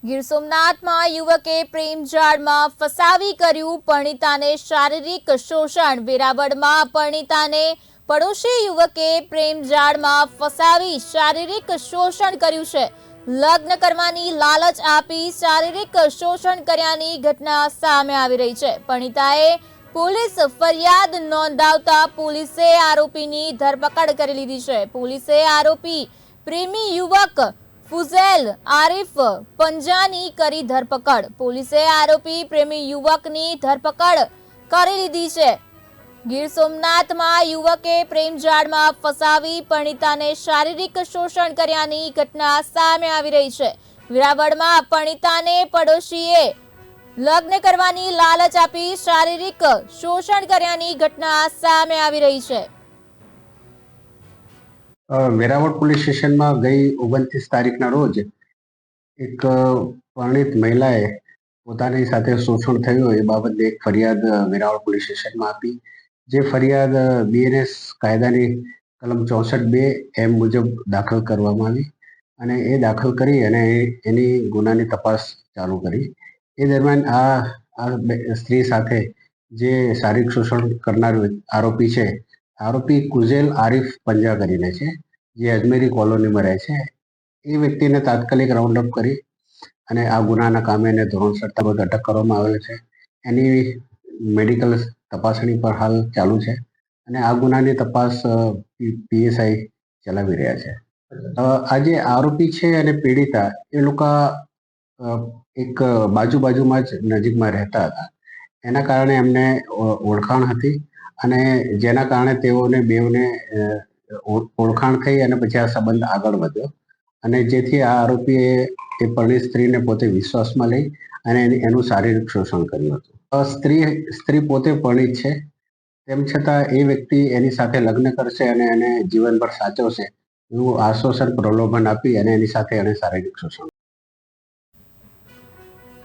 ગીર સોમનાથમાં યુવકે પ્રેમ જાળમાં ફસાવી કર્યું પરિણીતાને શારીરિક શોષણ। વેરાવળમાં પરિણીતાને પડોશી યુવકે પ્રેમ જાળમાં ફસાવી શારીરિક શોષણ કર્યું છે। લગ્ન કરવાની લાલચ આપી શારીરિક શોષણ કર્યાની ઘટના સામે આવી રહી છે। પરિણીતાએ પોલીસ ફરિયાદ નોંધાવતા પોલીસે આરોપીની ધરપકડ કરી લીધી છે। પોલીસે આરોપી પ્રેમી યુવક ફુઝેલ આરિફ પંજાની કરી ધરપકડ। પોલીસે આરોપી પ્રેમી યુવકની ધરપકડ કરી લીધી છે। ગીર સોમનાથમાં યુવકે પ્રેમજાળમાં ફસાવી પરિણીતાને શારીરિક શોષણ કર્યાની ઘટના સામે આવી રહી છે। વેરાવળમાં પરિણીતાને પડોશીએ લગ્ન કરવાની લાલચ આપી શારીરિક શોષણ કર્યાની ઘટના સામે આવી રહી છે। વેરાવળ પોલીસ સ્ટેશનમાં ગઈ 29 તારીખના રોજ એક પરણિત મહિલાએ પોતાની સાથે શોષણ થયું એ બાબતે એક ફરિયાદ વેરાવળ પોલીસ સ્ટેશનમાં આપી। જે ફરિયાદ બીએનએસ કાયદાની કલમ 64(2) મુજબ દાખલ કરવામાં આવી અને એ દાખલ કરી અને એની ગુનાની તપાસ ચાલુ કરી। એ દરમિયાન આ સ્ત્રી સાથે જે શારીરિક શોષણ કરનાર આરોપી છે, આરોપી કુઝેલ આરિફ પંજા કરીને છે, જે અજમેરી કોલોનીમાં રહે છે। એ વ્યક્તિને તાત્કાલિક રાઉન્ડ અપ કરી અને આ ગુનાના કામે એને ધોરણસર અટક કરવામાં આવેલ છે। એની મેડિકલ તપાસણી પર હાલ ચાલુ છે અને આ ગુનાની તપાસ પીએસઆઈ ચલાવી રહ્યા છે। આ જે આરોપી છે અને પીડિતા એ લોકો એક બાજુમાં જ નજીકમાં રહેતા હતા। એના કારણે એમને ઓળખાણ હતી અને જેના કારણે તેઓને બેવને ઓળખાણ થઈ અને પછી આ સંબંધ આગળ વધ્યો અને જેથી આ આરોપીએ એ પરણિત સ્ત્રીને પોતે વિશ્વાસમાં લઈ અને એનું શારીરિક શોષણ કર્યું હતું। સ્ત્રી પોતે પરણિત છે, તેમ છતાં એ વ્યક્તિ એની સાથે લગ્ન કરશે અને એને જીવનભર સાચવશે એવું આશ્વાસન પ્રલોભન આપી અને એની સાથે એને શારીરિક શોષણ